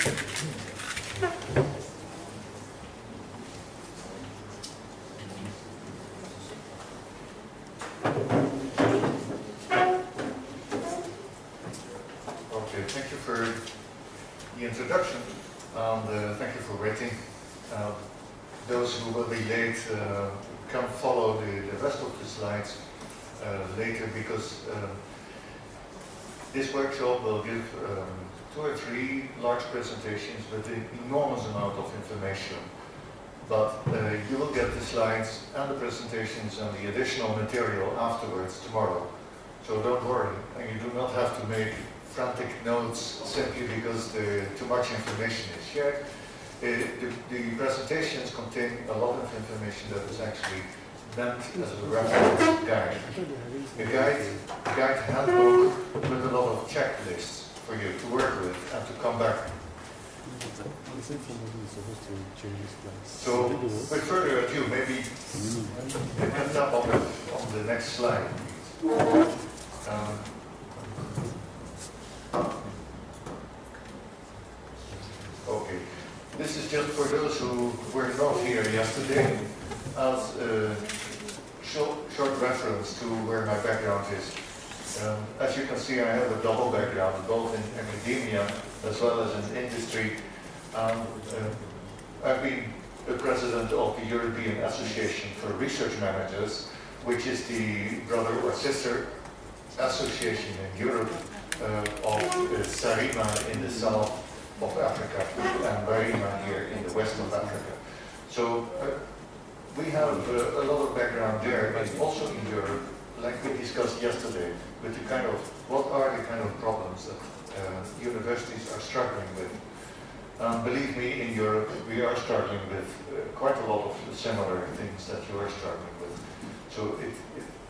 Okay, thank you for the introduction, and thank you for waiting. Those who will be late can follow the rest of the slides later, because this workshop will give 2 or 3 large presentations with an enormous amount of information. But you will get the slides and the presentations and the additional material afterwards tomorrow. So don't worry, and you do not have to make frantic notes simply because too much information is shared. The presentations contain a lot of information that is actually meant as a reference guide. A guide handbook with a lot of checklists for you to work with and to come back. So, with further ado, maybe you can tap on the next slide. Okay, this is just for those who were not here yesterday, as a short reference to where my background is. As you can see, I have a double background, both in academia as well as in industry. I've been the president of the European Association for Research Managers, which is the brother or sister association in Europe of Sarima in the south of Africa and Barima here in the west of Africa. So we have a lot of background there, but also in Europe, like we discussed yesterday, with the kind of, what are the kind of problems that universities are struggling with. Believe me, in Europe, we are struggling with quite a lot of similar things that you are struggling with. So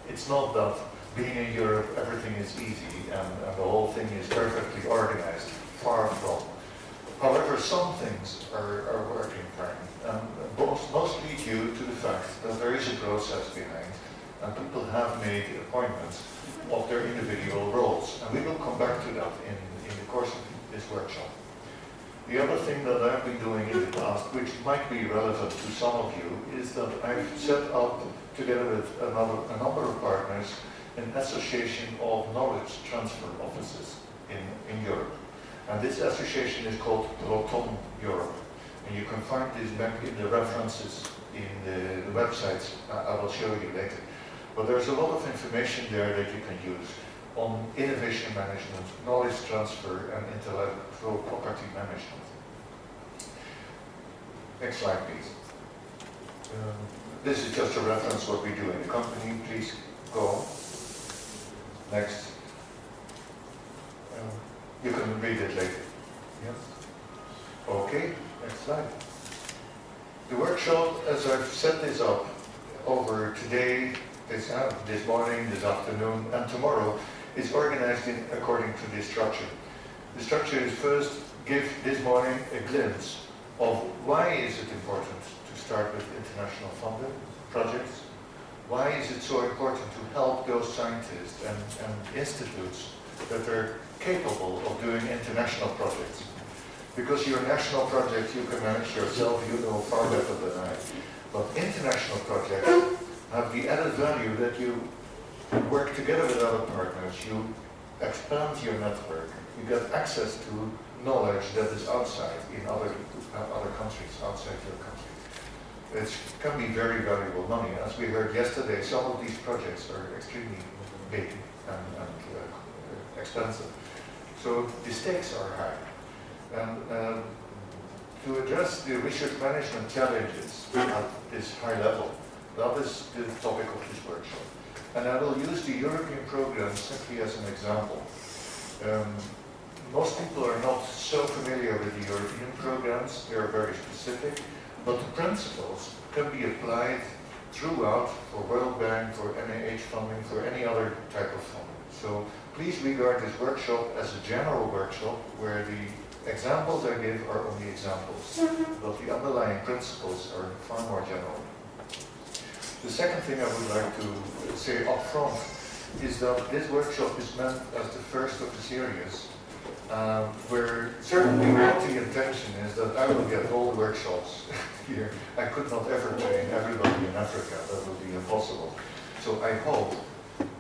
it's not that being in Europe, everything is easy and the whole thing is perfectly organized, far from. However, some things are working fine, and mostly due to the fact that there is a process behind, and people have made appointments of their individual roles. And we will come back to that in the course of this workshop. The other thing that I've been doing in the past, which might be relevant to some of you, is that I've set up, together with a number of partners, an association of knowledge transfer offices in Europe. And this association is called Proton Europe. And you can find this back in the references in the websites I will show you later. But there's a lot of information there that you can use on innovation management, knowledge transfer, and intellectual property management. Next slide, please. This is just a reference what we do in the company. Please go on. Next. You can read it later. Yes. Okay, next slide. The workshop, as I've set this up over today, this morning, this afternoon, and tomorrow, is organized according to this structure. The structure is first give this morning a glimpse of why is it important to start with international funded projects. Why is it so important to help those scientists and institutes that are capable of doing international projects? Because your national project you can manage yourself, you know far better than I. But international projects have the added value that you work together with other partners, you expand your network, you get access to knowledge that is outside in other countries, outside your country. It can be very valuable money. As we heard yesterday, some of these projects are extremely big and expensive. So the stakes are high. And to address the research management challenges at this high level, that is the topic of this workshop. And I will use the European program simply as an example. Most people are not so familiar with the European programs. They are very specific, but the principles can be applied throughout for World Bank, for NIH funding, for any other type of funding. So please regard this workshop as a general workshop where the examples I give are only examples, but the underlying principles are far more general. The second thing I would like to say up front is that this workshop is meant as the first of the series where certainly what the intention is that I will get all the workshops here. I could not ever train everybody in Africa, that would be impossible. So I hope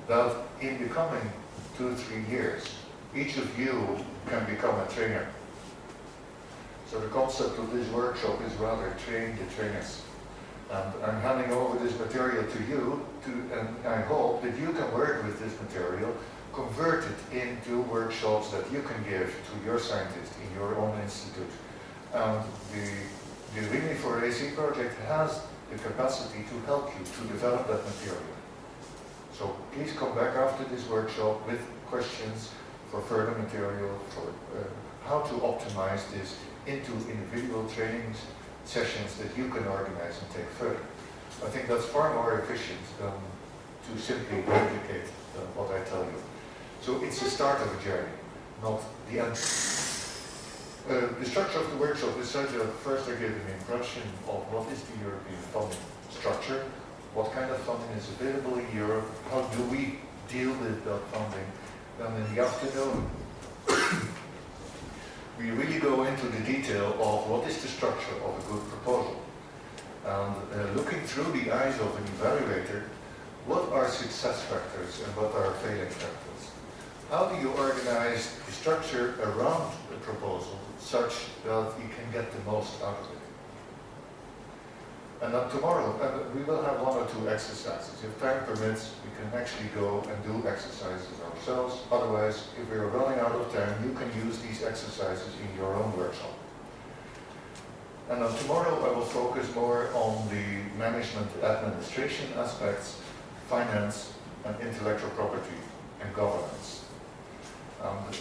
that in the coming 2-3 years, each of you can become a trainer. So the concept of this workshop is rather train the trainers. And I'm handing over this material to you, and I hope that you can work with this material, convert it into workshops that you can give to your scientists in your own institute. And the Really for AC project has the capacity to help you to develop that material. So please come back after this workshop with questions for further material, for how to optimize this into individual training sessions that you can organize and take further. I think that's far more efficient than to simply replicate what I tell you. So it's the start of a journey, not the end. The structure of the workshop is such that first I give an impression of what is the European funding structure, what kind of funding is available in Europe, how do we deal with that funding. Then in the afternoon, we really go into the detail of what is the structure of a good proposal. And looking through the eyes of an evaluator, what are success factors and what are failing factors? How do you organize the structure around the proposal such that you can get the most out of it? And then tomorrow, we will have 1 or 2 exercises. If time permits, we can actually go and do exercises ourselves. Otherwise, if we are running out of time, you can use these exercises in your own workshop. And then tomorrow, I will focus more on the management administration aspects, finance, and intellectual property and governance.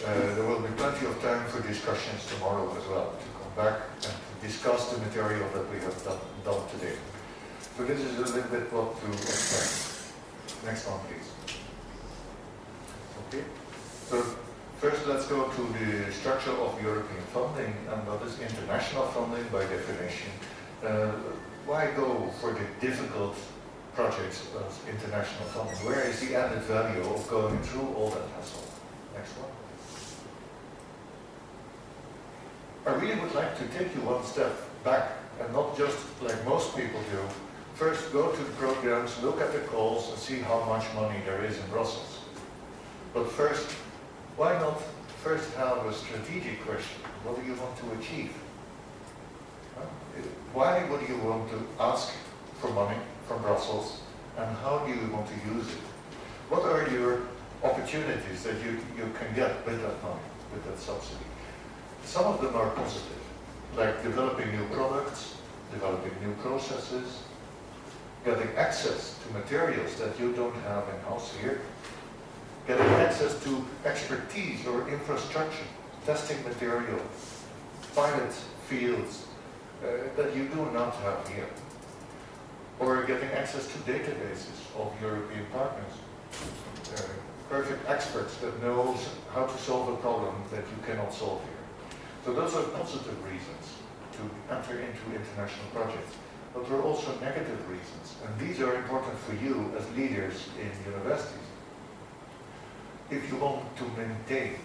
There will be plenty of time for discussions tomorrow as well, to come back and discuss the material that we have done today. So this is a little bit what to expect. Next one, please. Okay. So first, let's go to the structure of European funding, and what is international funding by definition. Why go for the difficult projects of international funding? Where is the added value of going through all that hassle? Next one. I really would like to take you one step back and not just like most people do. First, go to the programs, look at the calls and see how much money there is in Brussels. But first, why not first have a strategic question? What do you want to achieve? Why would you want to ask for money from Brussels, and how do you want to use it? What are your opportunities that you can get with that money, with that subsidy? Some of them are positive, like developing new products, developing new processes, getting access to materials that you don't have in-house here, getting access to expertise or infrastructure, testing materials, pilot fields that you do not have here, or getting access to databases of European partners, perfect experts that know how to solve a problem that you cannot solve here. So those are positive reasons to enter into international projects. But there are also negative reasons, and these are important for you as leaders in universities. If you want to maintain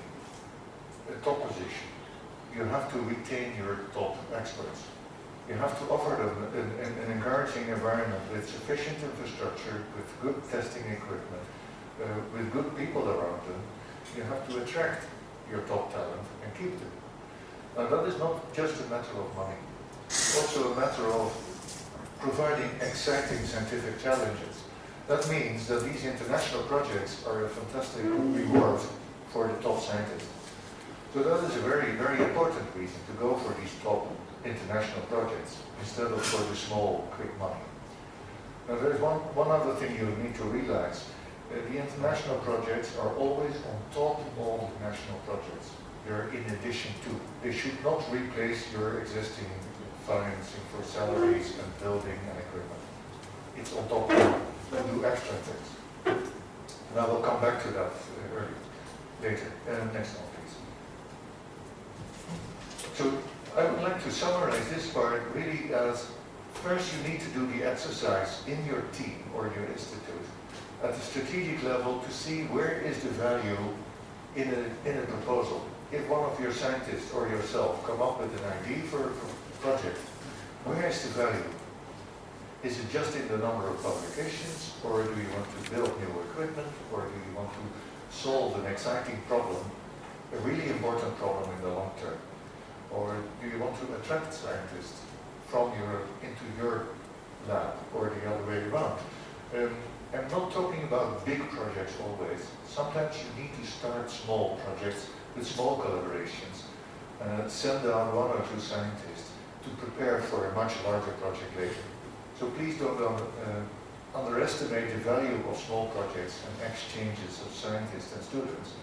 a top position, you have to retain your top experts. You have to offer them an encouraging environment with sufficient infrastructure, with good testing equipment, with good people around them. You have to attract your top talent and keep them. Now that is not just a matter of money. It's also a matter of providing exciting scientific challenges. That means that these international projects are a fantastic reward for the top scientists. So that is a very, very important reason to go for these top international projects instead of for the small, quick money. Now there's one other thing you need to realize. The international projects are always on top of the national projects. They're in addition to. They should not replace your existing financing for salaries and building and equipment. It's on top of it. Then do extra things. And I will come back to that later. Next one, please. So I would like to summarize this part really as, first you need to do the exercise in your team or your institute at the strategic level to see where is the value in a proposal. if one of your scientists or yourself come up with an idea for a project, where is the value? Is it just in the number of publications, or do you want to build new equipment, or do you want to solve an exciting problem, a really important problem in the long term? Or do you want to attract scientists from Europe into your lab, or the other way around? I'm not talking about big projects always. Sometimes you need to start small projects with small collaborations, send down one or two scientists to prepare for a much larger project later. So please don't underestimate the value of small projects and exchanges of scientists and students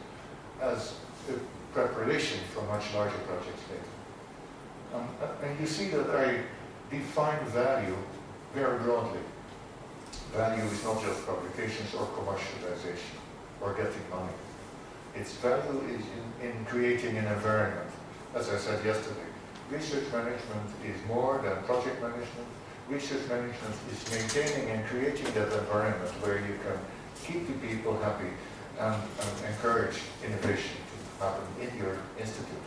as a preparation for much larger projects later. And you see that I define value very broadly. Value is not just publications or commercialization or getting money. Its value is in creating an environment. As I said yesterday, research management is more than project management. Research management is maintaining and creating that environment where you can keep the people happy and encourage innovation to happen in your institute.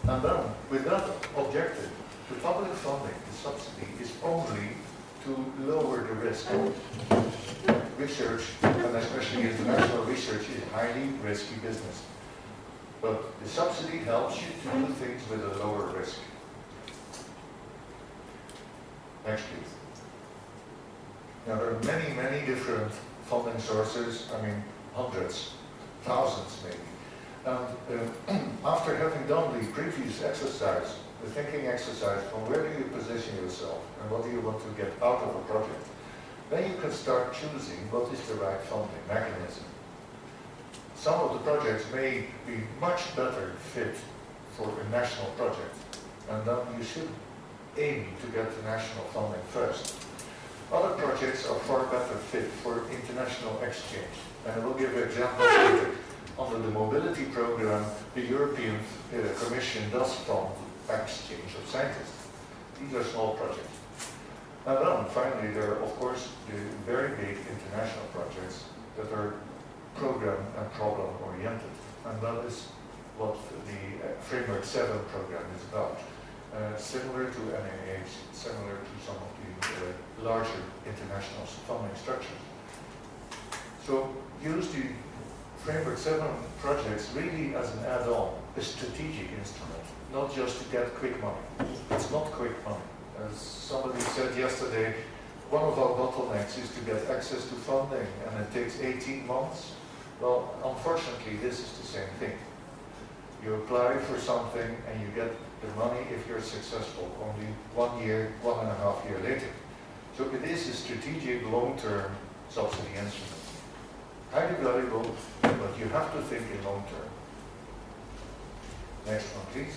And then, with that objective, the public funding, the subsidy, is only to lower the risk. Research, and especially international research, is highly risky business. But the subsidy helps you to do things with a lower risk. Next, please. Now, there are many, many different funding sources. I mean, hundreds, thousands maybe. And after having done the previous exercise, the thinking exercise from where do you position yourself and what do you want to get out of a project, then you can start choosing what is the right funding mechanism. Some of the projects may be much better fit for a national project, and then you should aim to get the national funding first. Other projects are far better fit for international exchange, and I will give examples later. Under the mobility program, the European Commission does fund exchange of scientists. These are small projects. And then finally there are of course the very big international projects that are program and problem oriented. And that is what the Framework 7 program is about. Similar to NIH, similar to some of the larger international funding structures. So use the Framework 7 projects really as an add-on, a strategic instrument, not just to get quick money. It's not quick money. As somebody said yesterday, one of our bottlenecks is to get access to funding, and it takes 18 months. Well, unfortunately, this is the same thing. You apply for something and you get the money if you're successful only 1 year, 1.5 years later. So it is a strategic long-term subsidy instrument. Highly valuable, but you have to think in long term. Next one, please.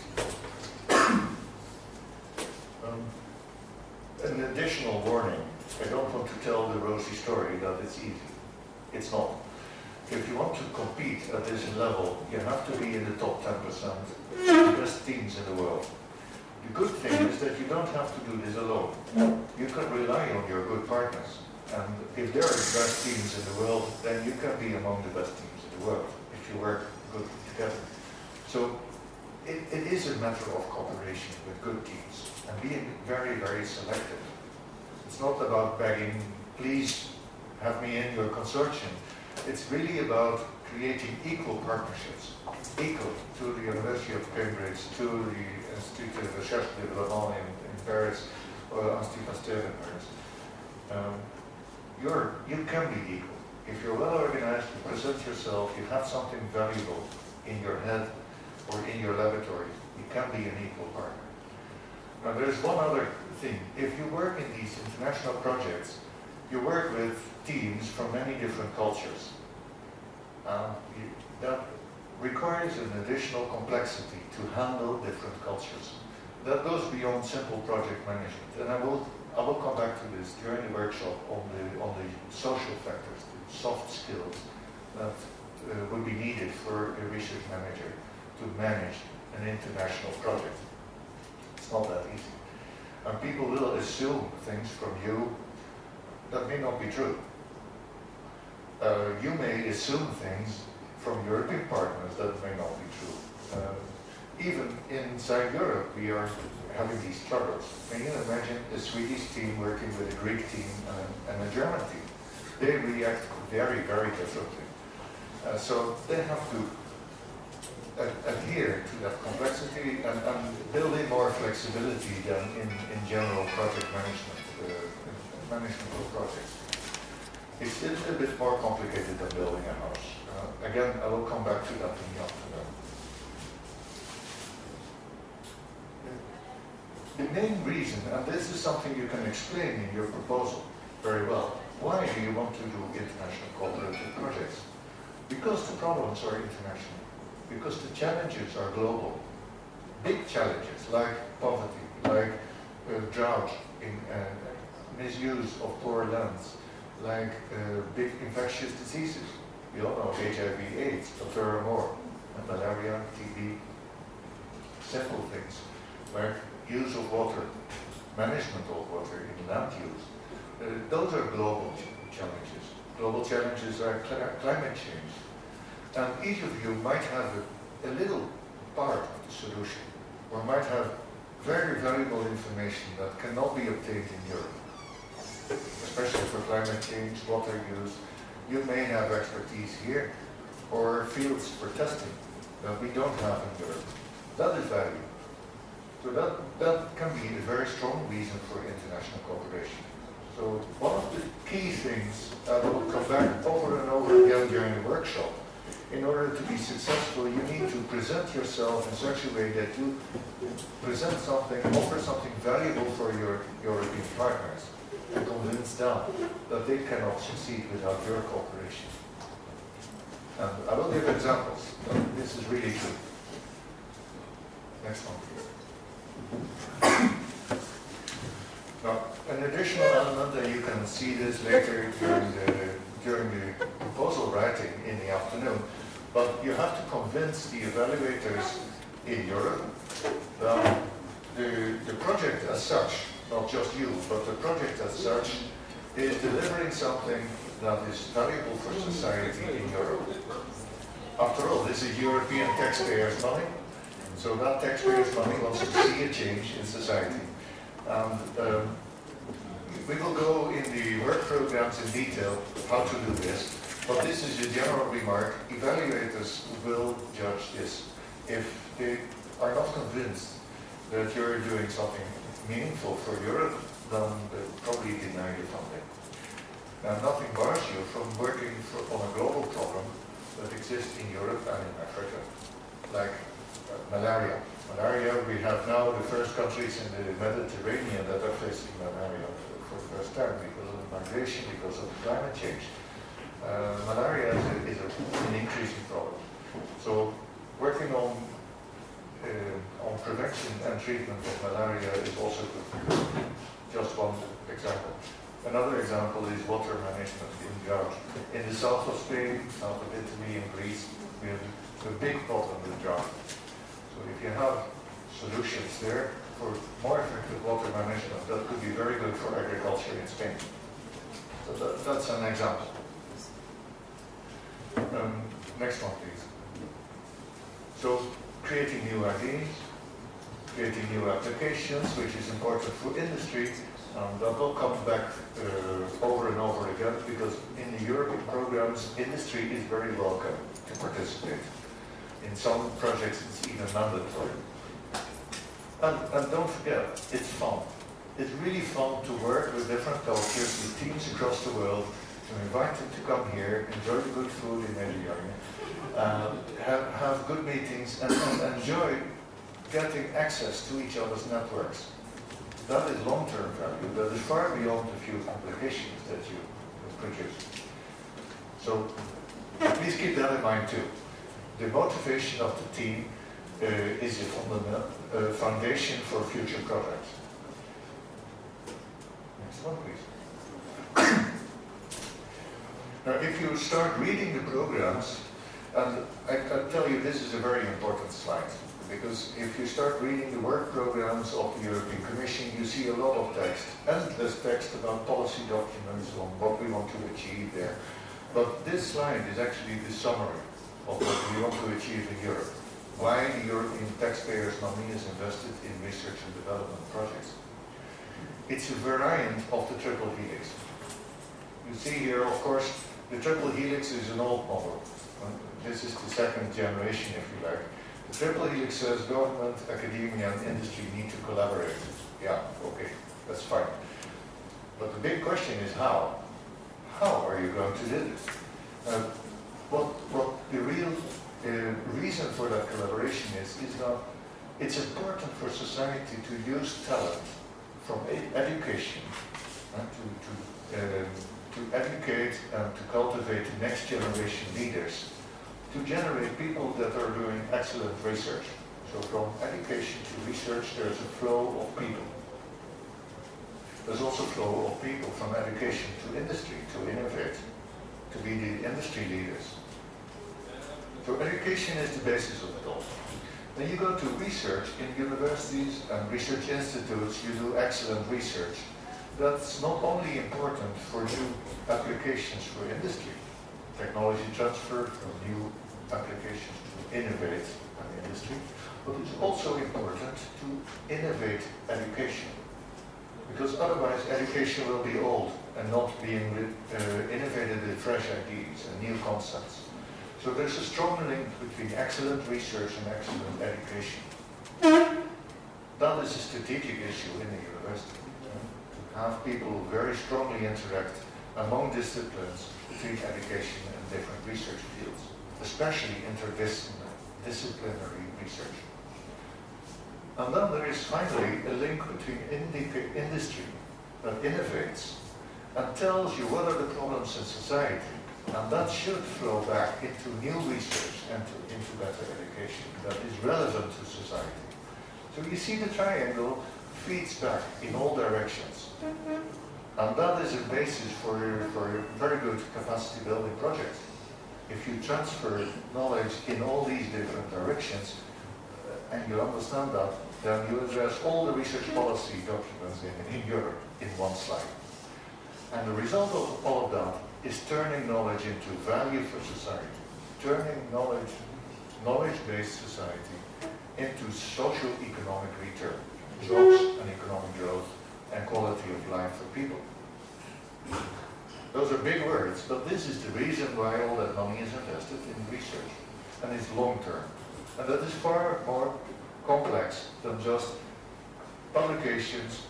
An additional warning. I don't want to tell the rosy story that it's easy. It's not. If you want to compete at this level, you have to be in the top 10%, the best teams in the world. The good thing is that you don't have to do this alone. You can rely on your good partners. And if there are the best teams in the world, then you can be among the best teams in the world if you work good together. So it is a matter of cooperation with good teams and being very, very selective. It's not about begging, please have me in your consortium. It's really about creating equal partnerships, equal to the University of Cambridge, to the Institut de Recherche et Développement in Paris, or Institut Pasteur in Paris. You can be equal. If you're well organized, you present yourself, you have something valuable in your head or in your laboratory, you can be an equal partner. Now there's one other thing. If you work in these international projects, you work with teams from many different cultures. That requires an additional complexity to handle different cultures. That goes beyond simple project management. And I will come back to this during the workshop on the social factors, the soft skills that would be needed for a research manager to manage an international project. It's not that easy. And people will assume things from you that may not be true. You may assume things from European partners, that may not be true. Even inside Europe, we are having these struggles. Can you imagine a Swedish team working with a Greek team and a German team? They react very, very differently. So they have to adhere to that complexity and build in more flexibility than in general project management, management of projects. It's a little bit more complicated than building a house. Again, I will come back to that in the afternoon. The main reason, and this is something you can explain in your proposal very well, why do you want to do international cooperative projects? Because the problems are international. Because the challenges are global. Big challenges like poverty, like drought, misuse of poor lands, like big infectious diseases. We all know HIV/AIDS, but there are more. Malaria, TB, simple things like use of water, management of water in land use. Those are global challenges. Global challenges are climate change. And each of you might have a little part of the solution, or might have very valuable information that cannot be obtained in Europe. Especially for climate change, water use. You may have expertise here, or fields for testing that we don't have in Europe. That is value. So that can be a very strong reason for international cooperation. So one of the key things that will come back over and over again during the workshop, in order to be successful, you need to present yourself in such a way that you present something, offer something valuable for your European partners, and convince them that they cannot succeed without your cooperation. And I will give examples. This is really true. Next one, please. Now, an additional element, and you can see this later during the proposal writing in the afternoon, but you have to convince the evaluators in Europe that the project as such, not just you, but the project as such, is delivering something that is valuable for society in Europe. After all, this is European taxpayers' money, so that taxpayers' money wants to see a change in society. And we will go in the work programs in detail how to do this, but this is a general remark. Evaluators will judge this. If they are not convinced that you're doing something meaningful for Europe, then they'll probably deny the funding. Now, nothing bars you from working on a global problem that exists in Europe and in Africa, like malaria. Malaria, we have now the first countries in the Mediterranean that are facing malaria for the first time because of migration, because of climate change. Malaria is an increasing problem. So working on prevention and treatment of malaria is also good. Just one example. Another example is water management in drought. In the south of Spain, south of Italy, and Greece, we have a big problem with drought. So if you have solutions there for more effective water management, that could be very good for agriculture in Spain. So that's an example. Next one, please. So creating new ideas, creating new applications, which is important for industry. That will come back over and over again, because in the European programs, industry is very welcome to participate. In some projects, it's even mandatory. And don't forget, it's fun. It's really fun to work with different cultures, with teams across the world, to invite them to come here, enjoy the good food in Nederland, have good meetings, and enjoy getting access to each other's networks. That is long-term value. That is far beyond the few applications that you produce. So please keep that in mind too. The motivation of the team is a foundation for future projects. Next one, please. Now, if you start reading the programs, and I tell you this is a very important slide, because if you start reading the work programs of the European Commission, you see a lot of text, endless text about policy documents on what we want to achieve there. But this slide is actually the summary of what we want to achieve in Europe. Why the European taxpayers' money is invested in research and development projects. It's a variant of the triple helix. You see here, of course, the triple helix is an old model. This is the second generation, if you like. The triple helix says government, academia, and industry need to collaborate. Yeah, okay, that's fine. But the big question is how? How are you going to do this? What the real reason for that collaboration is that it's important for society to use talent from education to educate and to cultivate the next generation leaders, to generate people that are doing excellent research. So from education to research, there's a flow of people. There's also a flow of people from education to industry, to innovate, to be the industry leaders. So education is the basis of it all. When you go to research in universities and research institutes, you do excellent research. That's not only important for new applications for industry, technology transfer from new applications to innovate in industry, but it's also important to innovate education. Because otherwise education will be old and not being innovated with fresh ideas and new concepts. So there's a strong link between excellent research and excellent education. That is a strategic issue in the university. To have people very strongly interact among disciplines between education and different research fields, especially interdisciplinary research. And then there is finally a link between industry that innovates and tells you what are the problems in society, and that should flow back into new research and into better education that is relevant to society. So you see the triangle feeds back in all directions. And that is a basis for a very good capacity building project. If you transfer knowledge in all these different directions, and you understand that, then you address all the research policy documents in Europe in one slide. And the result of all of that is turning knowledge into value for society, turning knowledge-based society into social economic return, jobs and economic growth and quality of life for people. Those are big words, but this is the reason why all that money is invested in research, and it's long-term. And that is far more complex than just publications,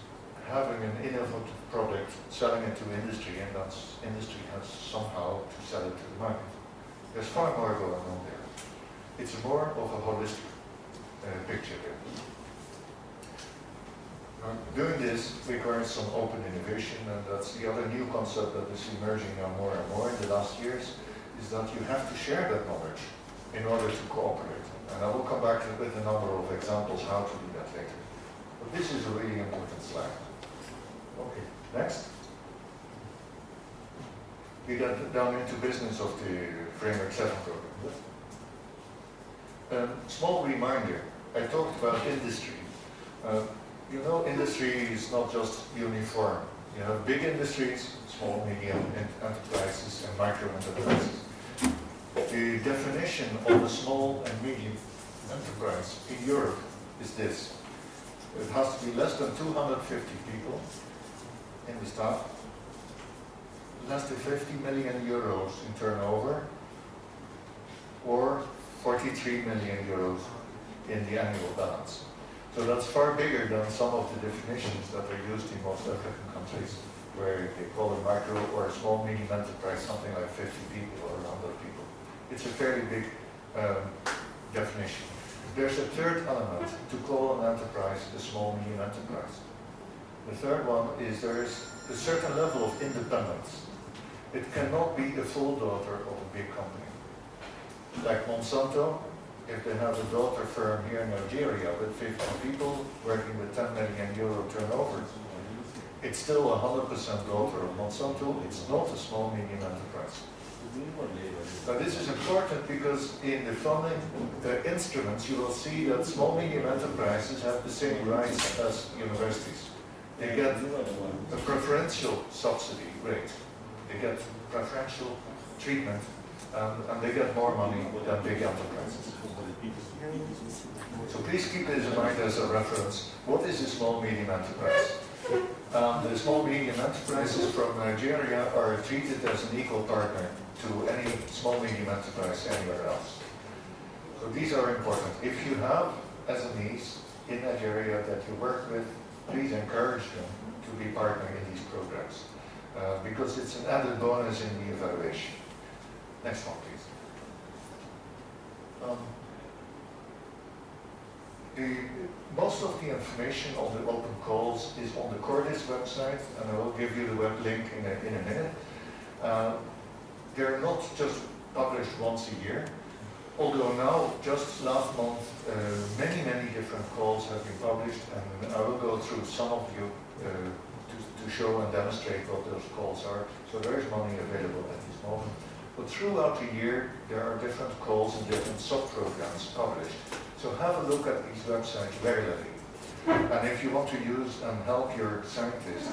having an innovative product, selling it to industry, and that industry has somehow to sell it to the market. There's far more going on there. It's more of a holistic picture there. Doing this requires some open innovation, and that's the other new concept that is emerging now more and more in the last years, is that you have to share that knowledge in order to cooperate. And I will come back with a number of examples how to do that later. But this is a really important slide. Okay, next. We get down into business of the Framework 7 program. Small reminder, I talked about industry. You know, industry is not just uniform. You have big industries, small, medium enterprises, and micro enterprises. The definition of a small and medium enterprise in Europe is this. It has to be less than 250 people in the staff, less than 50 million euros in turnover, or 43 million euros in the annual balance. So that's far bigger than some of the definitions that are used in most African countries, where they call a micro or a small medium enterprise something like 50 people or 100 people. It's a fairly big definition. There's a third element to call an enterprise a small medium enterprise. The third one is there's a certain level of independence. It cannot be a full daughter of a big company. Like Monsanto, if they have a daughter firm here in Algeria with 50 people working with 10 million euro turnover, it's still 100% daughter of Monsanto. It's not a small medium enterprise. Now this is important because in the funding instruments you will see that small medium enterprises have the same rights as universities. They get a preferential subsidy rate. They get preferential treatment and they get more money than big enterprises. So please keep this in mind as a reference. What is a small medium enterprise? The small medium enterprises from Nigeria are treated as an equal partner to any small medium enterprise anywhere else. So these are important. If you have SMEs in Nigeria that you work with, please encourage them to be partner in these programs because it's an added bonus in the evaluation. Next one, please. Most of the information on the open calls is on the Cordis website, and I will give you the web link in a minute. They're not just published once a year, although now, just last month, many different calls have been published, and I will go through some of you to show and demonstrate what those calls are. So there is money available at this moment. But throughout the year, there are different calls and different sub-programs published. So have a look at these websites regularly. And if you want to use and help your scientists,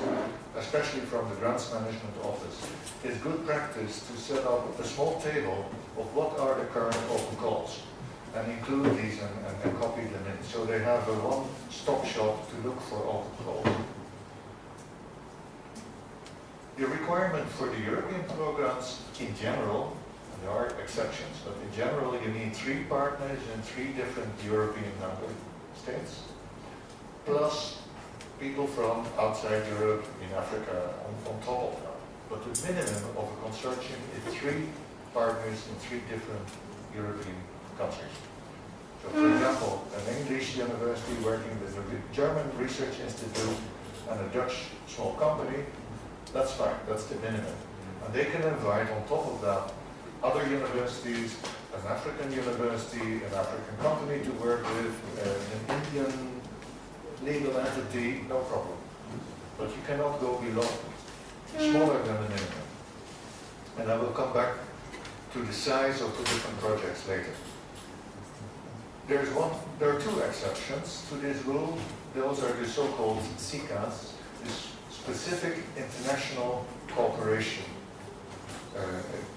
especially from the Grants Management Office, it's good practice to set up a small table of what are the current open calls and include these and copy them in. So they have a one-stop shop to look for open calls. The requirement for the European programs in general, and there are exceptions, but in general you need 3 partners in 3 different European member states, plus people from outside Europe, in Africa, on top of that. But the minimum of a consortium is 3 partners in 3 different European countries. So for example, an English university working with a German research institute and a Dutch small company, that's fine, that's the minimum. And they can invite on top of that other universities, an African university, an African company to work with, an Indian legal entity, no problem. But you cannot go below, smaller than the minimum. And I will come back to the size of the different projects later. There are 2 exceptions to this rule. Those are the so-called SICAs, specific international cooperation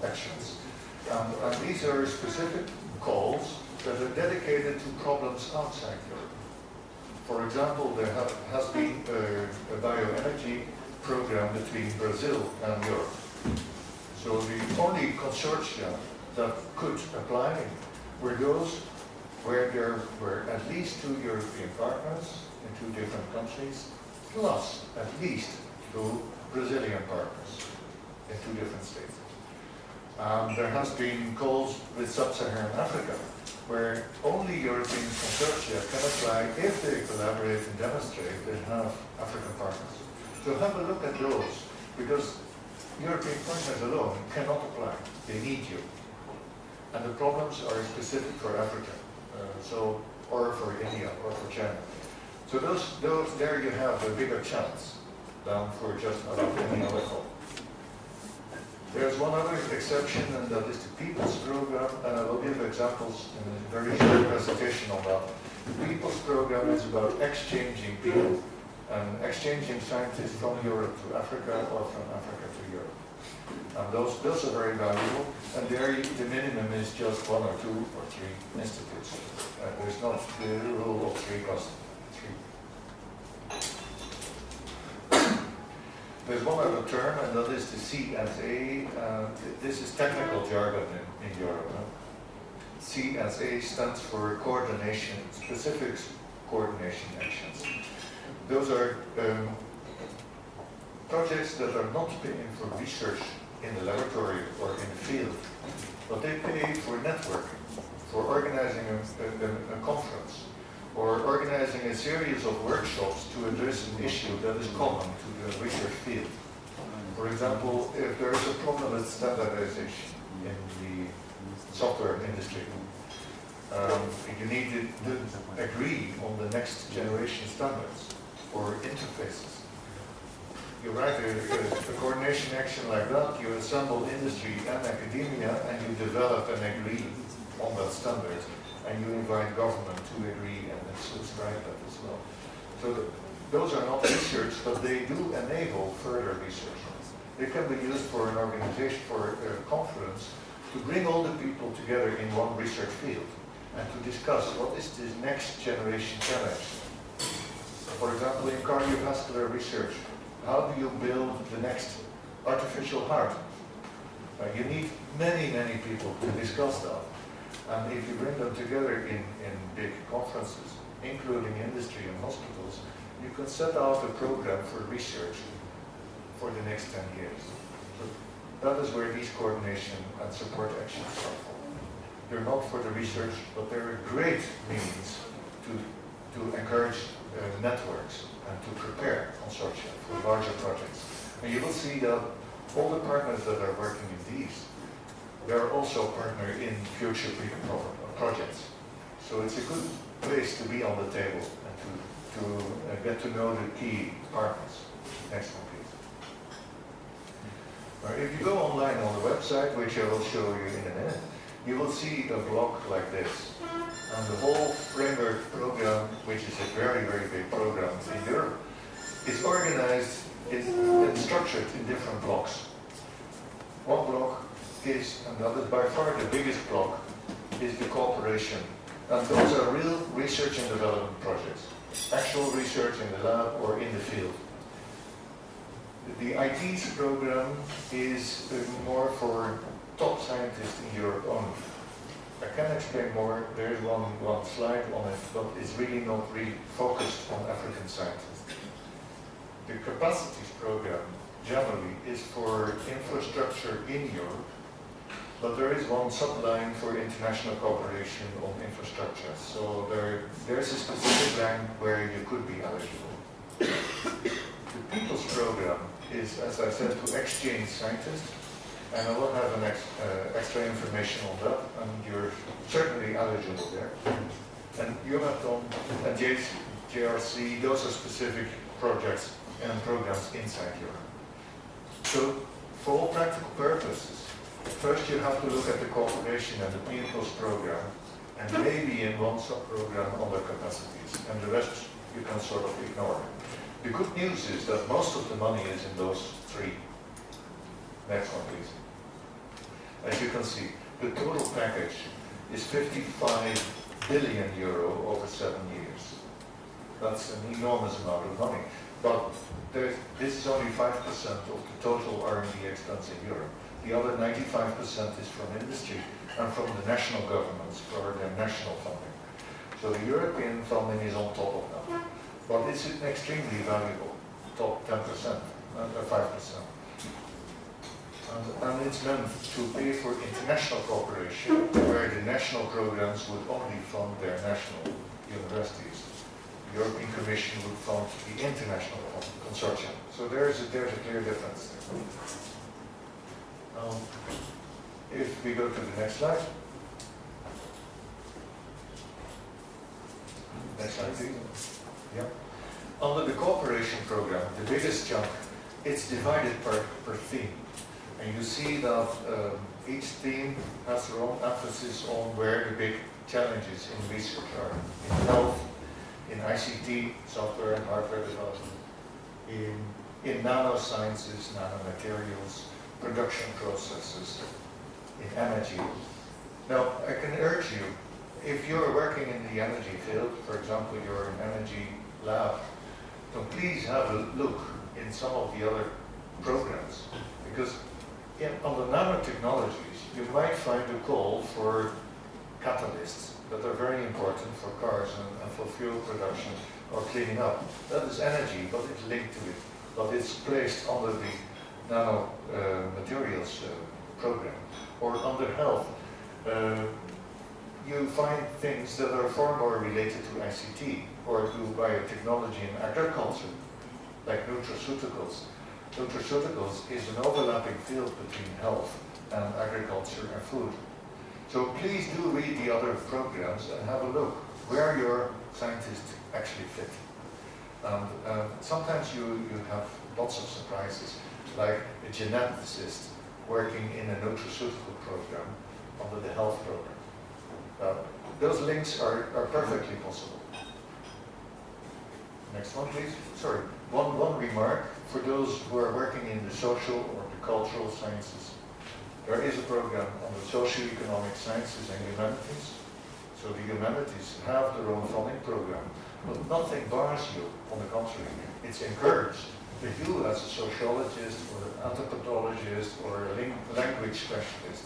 actions. And these are specific calls that are dedicated to problems outside Europe. For example, there has been a bioenergy program between Brazil and Europe. So the only consortia that could apply were those where there were at least 2 European partners in 2 different countries, plus at least 2 Brazilian partners in 2 different states. There has been calls with Sub-Saharan Africa, where only European consortia can apply if they collaborate and demonstrate they have African partners. So have a look at those, because European partners alone cannot apply. They need you. And the problems are specific for Africa, or for India, or for China. So there you have a bigger chance than for just about any other call. There's one other exception, and that is the People's Program, and I will give examples in a very short presentation on that. The People's Program is about exchanging people and exchanging scientists from Europe to Africa or from Africa to Europe. And those are very valuable, and there the minimum is just 1 or 2 or 3 institutes. There's not the rule of 3 plus 3. There's one other term, and that is the CSA. This is technical jargon in Europe. CSA stands for coordination, specific coordination actions. Those are projects that are not paying for research in the laboratory or in the field, but they pay for networking, for organizing a conference, or organizing a series of workshops to address an issue that is common to the research field. For example, if there is a problem with standardization in the software industry, you need to agree on the next generation standards or interfaces. You write a coordination action like that, you assemble industry and academia, and you develop and agree on that standard, and you invite government to agree and subscribe that as well. So those are not research, but they do enable further research. They can be used for an organization, for a conference, to bring all the people together in one research field and to discuss what is this next generation challenge. For example, in cardiovascular research, how do you build the next artificial heart? You need many, many people to discuss that. And if you bring them together in big conferences, including industry and hospitals, you can set out a program for research for the next 10 years. So that is where these coordination and support actions are for. They're not for the research, but they're a great means to encourage networks and to prepare consortia for larger projects. And you will see that all the partners that are working in these, they're also partner in future projects. So it's a good place to be on the table and to get to know the key partners. Next one, please. If you go online on the website, which I will show you in a minute, you will see a block like this. And the whole framework program, which is a very, very big program in Europe, is organized and structured in different blocks. One block is, and that is by far the biggest block, is the cooperation. And those are real research and development projects. Actual research in the lab or in the field. The IT's program is more for top scientists in Europe only. I can explain more. There is one slide on it, but it's really not really focused on African scientists. The capacities program generally is for infrastructure in Europe, but there is one subline for international cooperation on infrastructure. So there's a specific line where you could be eligible. The People's Program is, as I said, to exchange scientists, and I will have an extra information on that, and you're certainly eligible there. And Euratom and JRC, those are specific projects and programs inside Europe. So, for all practical purposes, first you have to look at the cooperation and the People's Program, and maybe in one sub-program other capacities, and the rest you can sort of ignore. The good news is that most of the money is in those three. Next one, please. As you can see, the total package is 55 billion euro over 7 years. That's an enormous amount of money. But this is only 5% of the total R&D expense in Europe. The other 95% is from industry and from the national governments for their national funding. So the European funding is on top of that. But it's extremely valuable, top 10%, 5%. And it's meant to pay for international cooperation, where the national programs would only fund their national universities. The European Commission would fund the international consortium. So there's a clear difference there. If we go to the next slide. Next slide, please. Yeah. Under the cooperation program, the biggest chunk, it's divided per theme. And you see that each theme has their own emphasis on where the big challenges in research are. In health, in ICT, software and hardware development, in nanosciences, nanomaterials, production processes, in energy. Now, I can urge you, if you're working in the energy field, for example, you're in energy lab, then please have a look in some of the other programs, because on the nanotechnologies, you might find a call for catalysts that are very important for cars and for fuel production or cleaning up. That is energy, but it's linked to it. But it's placed under the nano materials program. Or under health, you find things that are far more related to ICT or to biotechnology and agriculture, like nutraceuticals. Nutraceuticals is an overlapping field between health and agriculture and food. So please do read the other programs and have a look where your scientists actually fit. And sometimes you have lots of surprises, like a geneticist working in a nutraceutical program under the health program. Those links are perfectly possible. Next one, please. Sorry, one remark for those who are working in the social or the cultural sciences. There is a program on the socio-economic sciences and humanities. So the humanities have their own funding program, but nothing bars you. On the contrary, it's encouraged that you, as a sociologist or an anthropologist or a language specialist,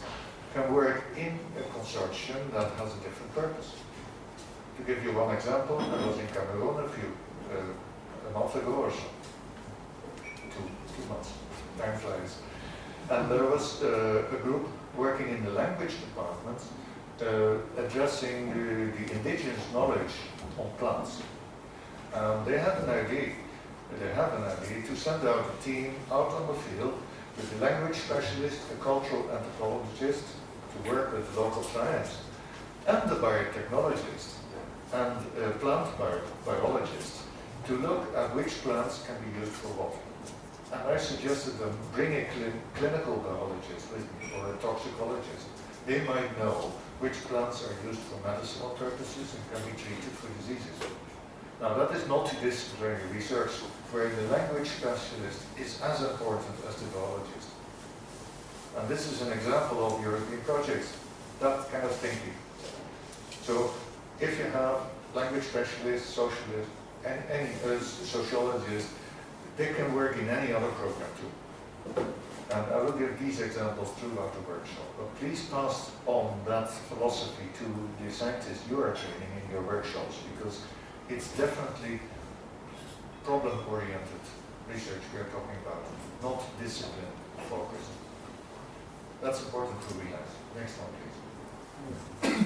can work in a consortium that has a different purpose. To give you one example, I was in Cameroon a month ago or so, two months, time flies, and there was a group working in the language department addressing the indigenous knowledge on plants. They have an idea to send out a team out on the field with a language specialist, a cultural anthropologist to work with local tribes, and the biotechnologist and a plant biologist to look at which plants can be used for what. And I suggested them bring a clinical biologist with me or a toxicologist. They might know which plants are used for medicinal purposes and can be treated for diseases. Now that is multidisciplinary research where the language specialist is as important as the biologist. And this is an example of European projects, that kind of thinking. So if you have language specialists, socialists, and any sociologists, they can work in any other program too. And I will give these examples throughout the workshop. But please pass on that philosophy to the scientists you are training in your workshops, because it's definitely problem-oriented research we are talking about, not discipline-focused. That's important to realize. Next one, please.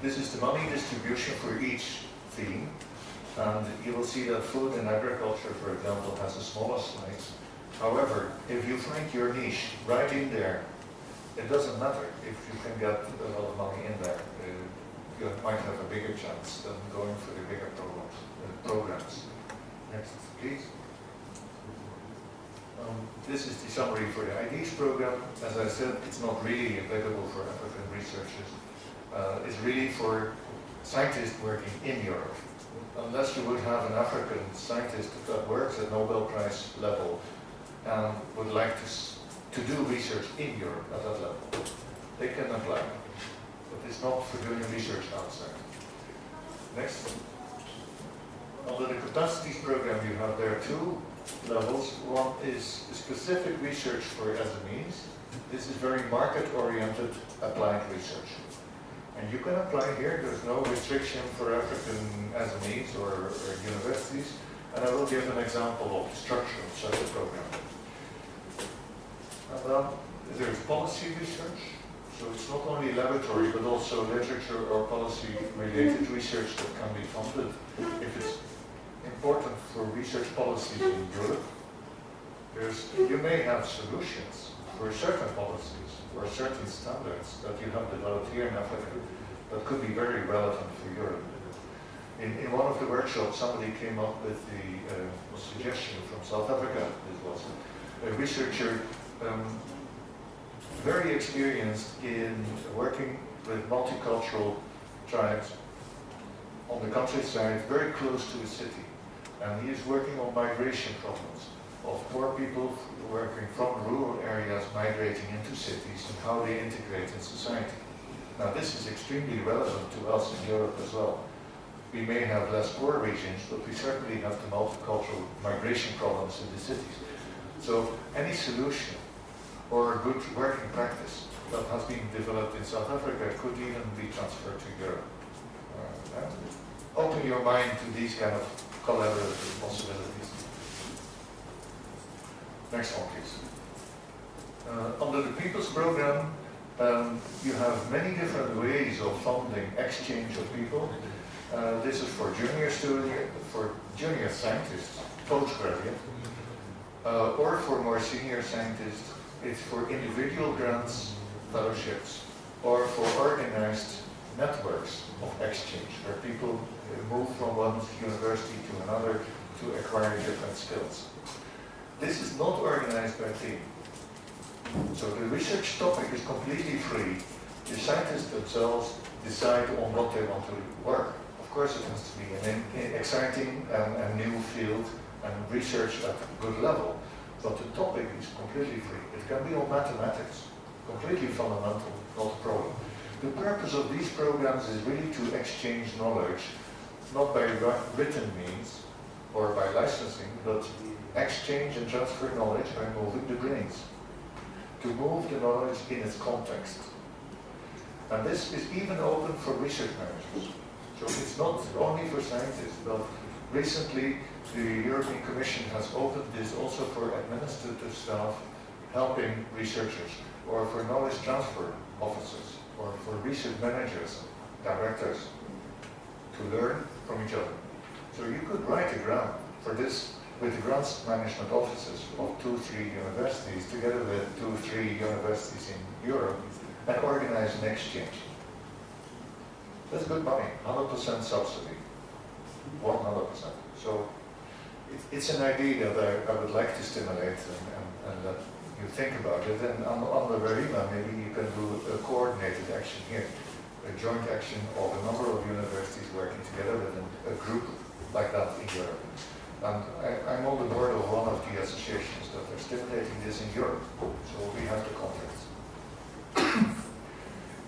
This is the money distribution for each theme. And you will see that food and agriculture, for example, has a smaller slice. However, if you find your niche right in there, it doesn't matter if you can get a lot of money in there. You might have a bigger chance than going for the bigger programs. Next, please. This is the summary for the IDs program. As I said, it's not really available for African researchers. It's really for scientists working in Europe. Unless you would have an African scientist that works at Nobel Prize level and would like to do research in Europe at that level, they can apply. But it's not for doing research outside. Next. Under the capacities program, you have there two levels. One is specific research for SMEs. This is very market-oriented applied research. And you can apply here, there's no restriction for African SMEs or universities. And I will give an example of the structure of such a program. And then there's policy research. So it's not only laboratory, but also literature or policy-related research that can be funded. If it's important for research policies in Europe, you may have solutions for certain policies or certain standards that you have developed here in Africa that could be very relevant for Europe. In one of the workshops, somebody came up with a suggestion from South Africa. This was a researcher very experienced in working with multicultural tribes on the countryside, very close to a city. And he is working on migration problems of poor people working from rural areas migrating into cities and how they integrate in society. Now this is extremely relevant to us in Europe as well. We may have less poor regions, but we certainly have the multicultural migration problems in the cities. So any solution or good working practice that has been developed in South Africa could even be transferred to Europe. Open your mind to these kind of collaborative possibilities. Next one, please. Under the People's Program, you have many different ways of funding exchange of people. This is for junior students, for junior scientists, postgraduate, or for more senior scientists. It's for individual grants, fellowships, or for organized networks of exchange, where people move from one university to another to acquire different skills. This is not organized by team. So the research topic is completely free. The scientists themselves decide on what they want to work. Of course, it has to be an exciting and new field and research at a good level. but the topic is completely free. It can be on mathematics, completely fundamental, not a problem. The purpose of these programs is really to exchange knowledge, not by written means or by licensing, but exchange and transfer knowledge by moving the brains, to move the knowledge in its context. And this is even open for research managers. So it's not only for scientists, but recently the European Commission has opened this also for administrative staff helping researchers, or for knowledge transfer officers, or for research managers, directors, to learn from each other. So you could write a grant for this with the grants management offices of 2-3 universities, together with 2-3 universities in Europe, and organize an exchange. That's good money, 100% subsidy, 100%. So it's an idea that I would like to stimulate and that you think about it. And on the Verima, maybe you can do a coordinated action here, a joint action of a number of universities working together with a group like that in Europe. And I'm on the board of one of the associations that are stimulating this in Europe, so we have the contacts.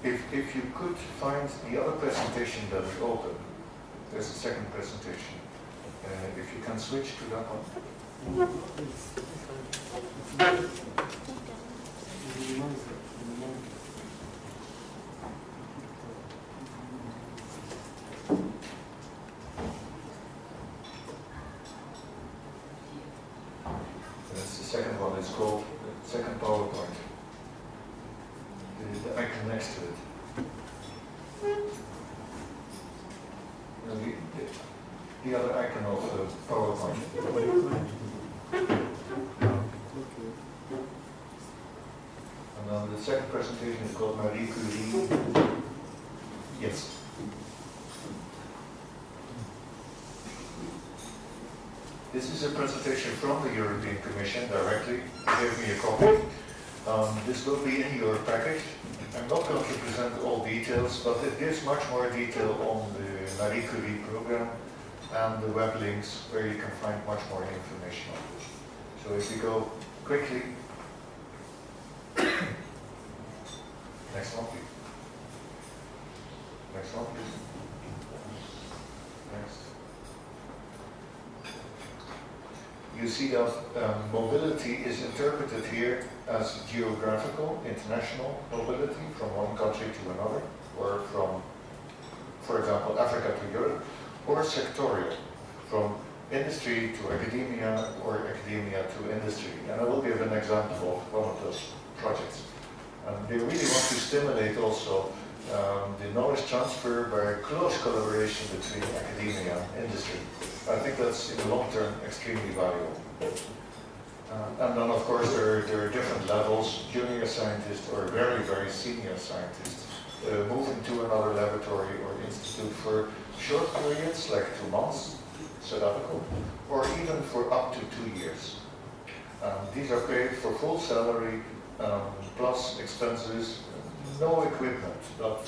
If you could find the other presentation that is open, there's a second presentation. If you can switch to that one. That's the second one. It's called the second PowerPoint. The icon next to it. The other icon of the PowerPoint. And then the second presentation is called Marie Curie. Yes. This is a presentation from the European Commission directly. They gave me a copy. This will be in your package. I'm not going to present all details, but it gives much more detail on the Marie Curie program and the web links where you can find much more information on this. So if you go quickly, next one please. Next one please. Next. You see that mobility is interpreted here as geographical, international mobility from one country to another, or from, for example, Africa to Europe, or sectorial, from industry to academia, or academia to industry. And I will give an example of one of those projects. They really want to stimulate also the knowledge transfer by close collaboration between academia and industry. I think that's in the long term extremely valuable. And then of course there are different levels, junior scientists or very, very senior scientists moving to another laboratory or institute for short periods like 2 months, sabbatical, or even for up to 2 years. These are paid for full salary, plus expenses, no equipment, but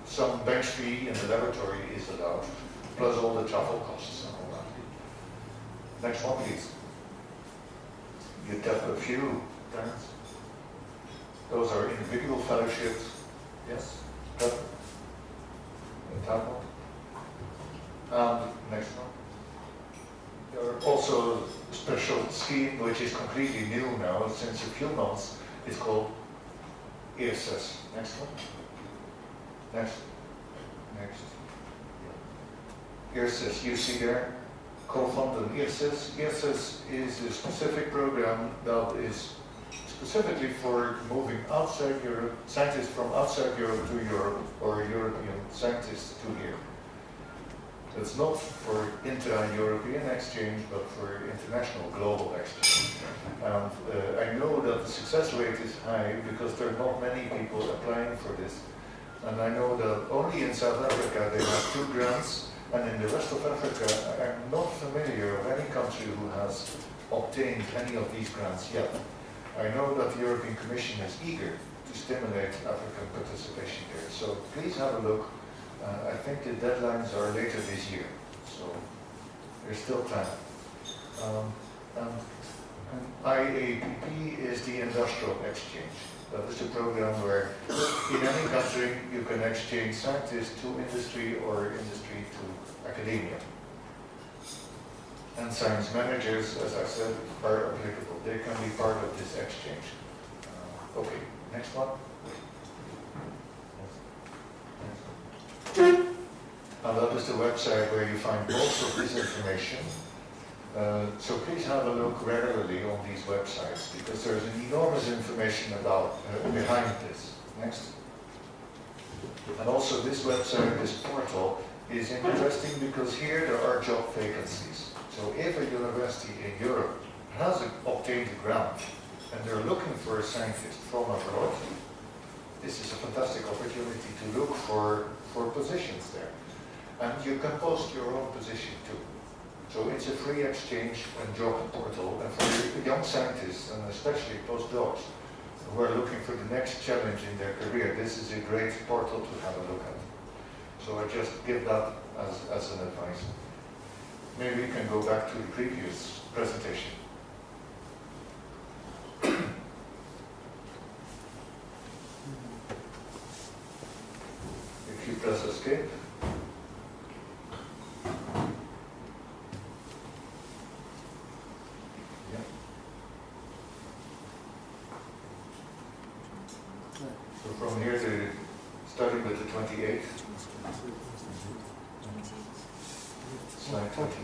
some bench fee in the laboratory is allowed, plus all the travel costs and all that. Next one, please. You tap a few times. Those are individual fellowships. Yes? Tap. And tap one. And next one. There are also a special scheme which is completely new now, since a few months. It's called ESS. Next one. Next. Next. ESS, you see there, co-funded ESS. ESS is a specific program that is specifically for moving outside Europe, scientists from outside Europe to Europe, or European scientists to here. It's not for intra-European exchange, but for international global exchange. And I know that the success rate is high because there are not many people applying for this. And I know that only in South Africa they have 2 grants, and in the rest of Africa I'm not familiar of any country who has obtained any of these grants yet. I know that the European Commission is eager to stimulate African participation there. So please have a look. I think the deadlines are later this year, so there's still time. And And IAPP is the Industrial Exchange. That is the program where in any country you can exchange scientists to industry or industry to academia. And science managers, as I said, are applicable. They can be part of this exchange. Okay, next one. And that is the website where you find most of this information. So please have a look regularly on these websites because there's an enormous information about behind this. Next. And also this website, this portal, is interesting because here there are job vacancies. So if a university in Europe has obtained a grant and they're looking for a scientist from abroad, this is a fantastic opportunity to look for positions there. And you can post your own position too. So it's a free exchange and job portal, and for young scientists and especially postdocs who are looking for the next challenge in their career, this is a great portal to have a look at. So I just give that as an advice. Maybe we can go back to the previous presentation. If you press escape. So from here to starting with the 28th. Slide 28.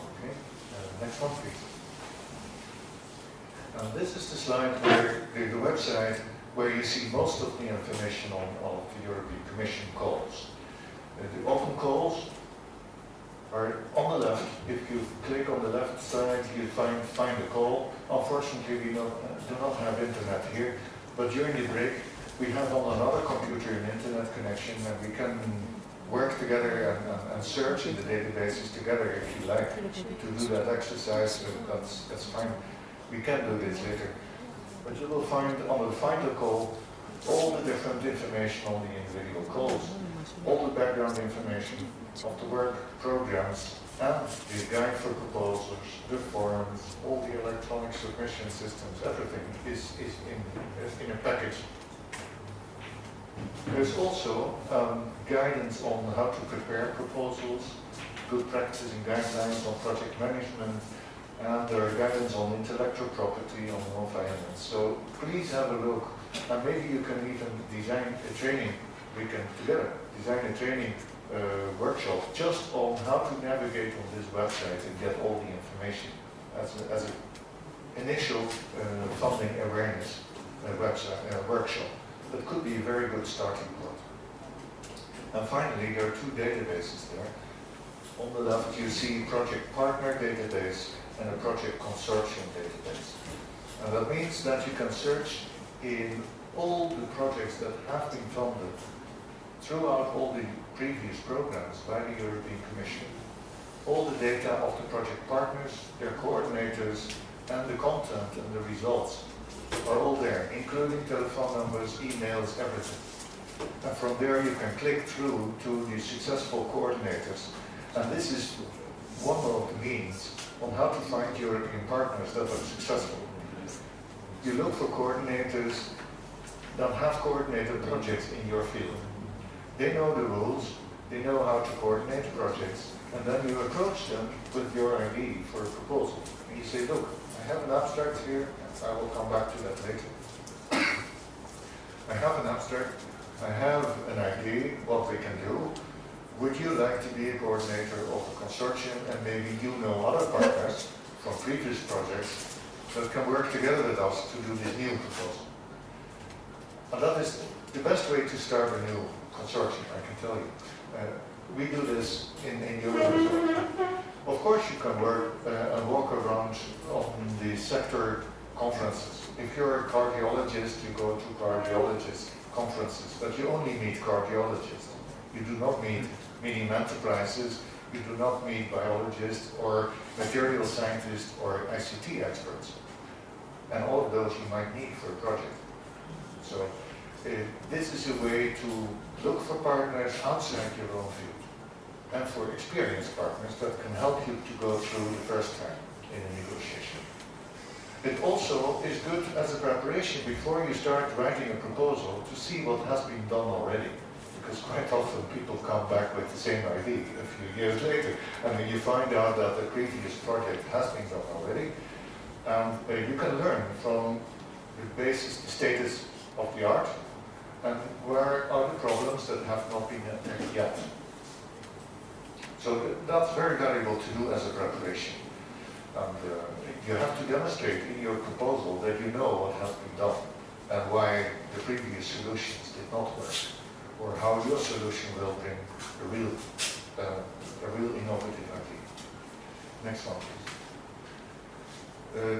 Okay, next one please. Now this is the slide where the website where you see most of the information on the European Commission calls. The open calls are on the left. If you click on the left side, you find a call. Unfortunately, we do not have internet here, but during the break, we have on another computer an internet connection, and we can work together and search in the databases together if you like to do that exercise. That's fine. We can do this later. But you will find on the final call all the different information on the individual calls, all the background information of the work programs, and the guide for proposals, the forms, all the electronic submission systems, everything is in a package. There's also guidance on how to prepare proposals, good practices and guidelines on project management, and there are guidance on intellectual property, on non-violence. So please have a look, and maybe you can even design a training, we can together design a training workshop just on how to navigate on this website and get all the information as an initial funding awareness workshop. That could be a very good starting point. And finally, there are two databases there. On the left, you see project partner database and a project consortium database. And that means that you can search in all the projects that have been funded throughout all the previous programs by the European Commission. All the data of the project partners, their coordinators, and the content and the results are all there, including telephone numbers, emails, everything. And from there you can click through to the successful coordinators. And this is one of the means on how to find European partners that are successful. You look for coordinators that have coordinated projects in your field. They know the rules, they know how to coordinate projects, and then you approach them with your idea for a proposal. And you say, look, I have an abstract here, I will come back to that later. I have an abstract, I have an idea what we can do. Would you like to be a coordinator of a consortium, and maybe you know other partners from previous projects that can work together with us to do this new proposal? And that is the best way to start a new consortium, I can tell you. We do this in Europe as well. Of course you can work and walk around on the sector conferences. If you're a cardiologist, you go to cardiologist conferences, but you only meet cardiologists. You do not meet medium enterprises, you do not meet biologists or material scientists or ICT experts. And all of those you might need for a project. So this is a way to look for partners outside your own field and for experienced partners that can help you to go through the first time in a negotiation. It also is good as a preparation before you start writing a proposal to see what has been done already. Because quite often people come back with the same idea a few years later, and then you find out that the previous project has been done already. And you can learn from the basis, the status of the art, and where are the problems that have not been attacked yet. So that's very valuable to do as a preparation. And you have to demonstrate in your proposal that you know what has been done and why the previous solutions did not work, or how your solution will bring a real innovative idea. Next one, please.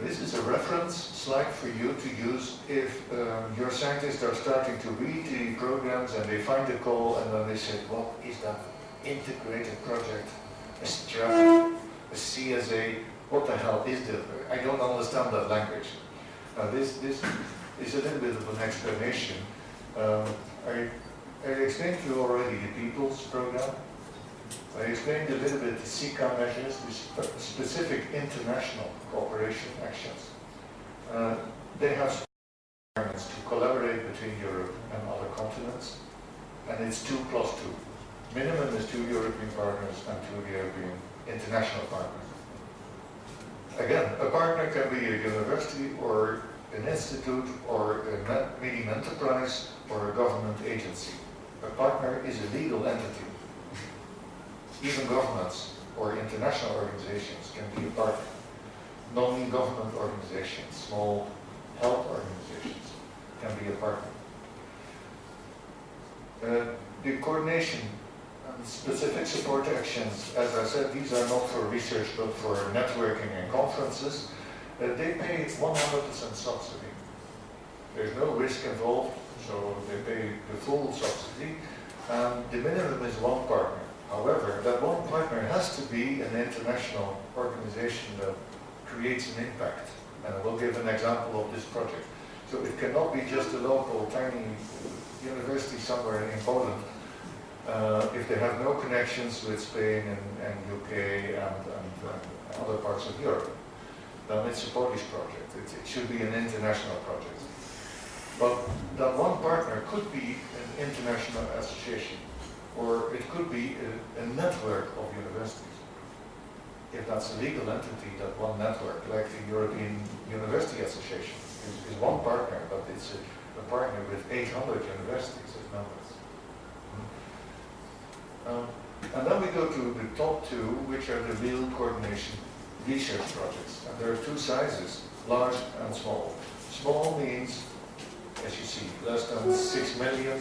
This is a reference slide for you to use if your scientists are starting to read the programs and they find a call and then they say, what is that integrated project, a STRAP, a CSA, what the hell is that? I don't understand that language. This is a little bit of an explanation. I explained to you already the People's Program. I explained a little bit the SICA measures, the specific international cooperation actions. They have requirements to collaborate between Europe and other continents, and it's 2 + 2. Minimum is 2 European partners and 2 European international partners. Again, a partner can be a university or an institute or a medium enterprise or a government agency. A partner is a legal entity. Even governments or international organizations can be a partner. Non-government organizations, small health organizations can be a partner. The coordination and specific support actions, as I said, these are not for research but for networking and conferences. They pay 100% subsidy. There's no risk involved, so they pay the full subsidy. The minimum is 1 partner. However, that 1 partner has to be an international organization that creates an impact. And I will give an example of this project. So it cannot be just a local tiny university somewhere in Poland if they have no connections with Spain and UK and other parts of Europe. Then it's a Polish project. It should be an international project. But that 1 partner could be an international association, or it could be a network of universities. If that's a legal entity, that 1 network, like the European University Association, is 1 partner, but it's a partner with 800 universities as members. And then we go to the top 2, which are the real coordination research projects. And there are 2 sizes, large and small. Small means, as you see, less than €6 million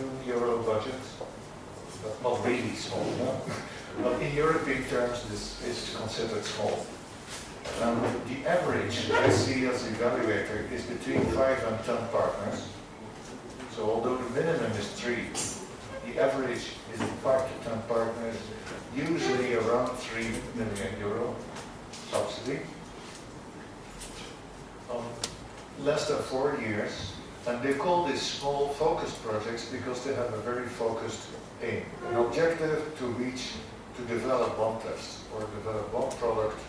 budget. That's not really small, no? But in European terms, this is considered small. The average I see as evaluator is between 5 and 10 partners. So although the minimum is 3, the average is 5 to 10 partners, usually around €3 million subsidy. Less than 4 years, and they call this small focused projects because they have a very focused aim, an objective to develop 1 test, or develop 1 product,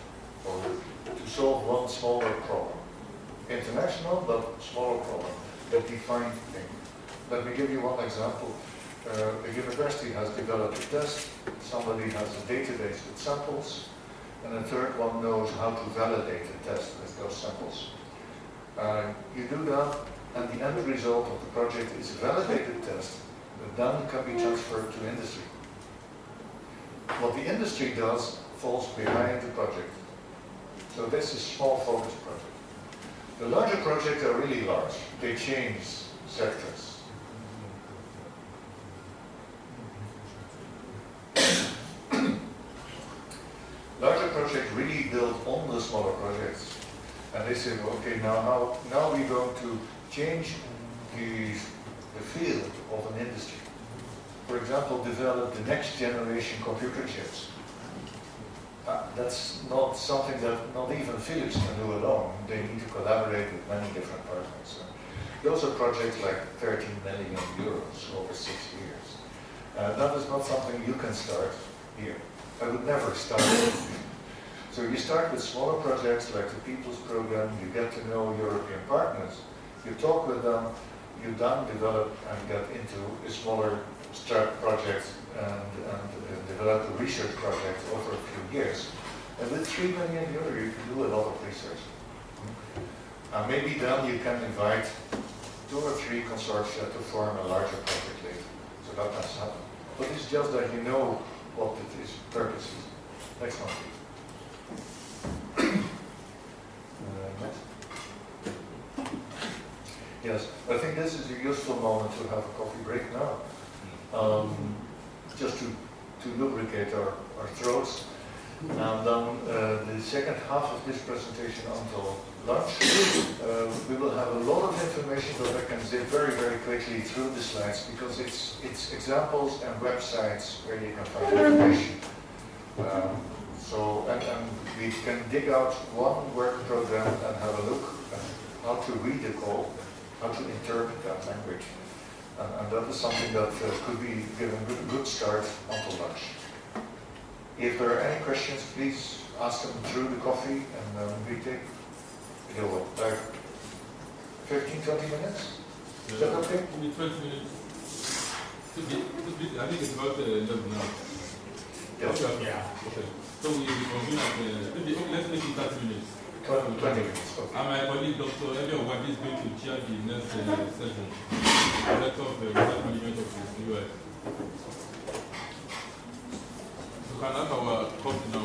or to solve 1 smaller problem. International, but smaller problem, a defined thing. Let me give you 1 example. A university has developed a test, somebody has a database with samples, and a third one knows how to validate the test with those samples. You do that, and the end result of the project is a validated test that then can be transferred to industry. What the industry does falls behind the project. So this is small focus project. The larger projects are really large. They change sectors. Larger projects really build on the smaller projects. And they say, okay, now we're going to change the field of an industry. For example, develop the next generation computer chips. that's not something that not even Philips can do alone. They need to collaborate with many different partners. Those are projects like 13 million euros over 6 years. That is not something you can start here. I would never start it. So you start with smaller projects like the People's Program, you get to know European partners, you talk with them, you then develop and get into a smaller projects and develop a research project over a few years. And with 3 million euros you can do a lot of research. And maybe then you can invite 2 or 3 consortia to form a larger project later. So that has happened. But it's just that you know what it is, purpose is. Next one, please. Next. Yes, I think this is a useful moment to have a coffee break now. Just to lubricate our throats. And then the second half of this presentation until lunch, we will have a lot of information that I can zip very, very quickly through the slides because it's examples and websites where you can find information. And we can dig out one work program and have a look at how to read the call, how to interpret that language. And that is something that could be given a good start until lunch. If there are any questions, please ask them through the coffee, and we take like 15-20 minutes. Is that okay? Maybe 20 minutes. I think it's about 11 now. Yes. Yeah. Okay. So we convene at let's make it 30 minutes. 20 minutes. Okay. And my colleague, Dr. Elliot Wadi, is going to chair the next session. Director of the Research Management Office, US. So can I have our coffee now?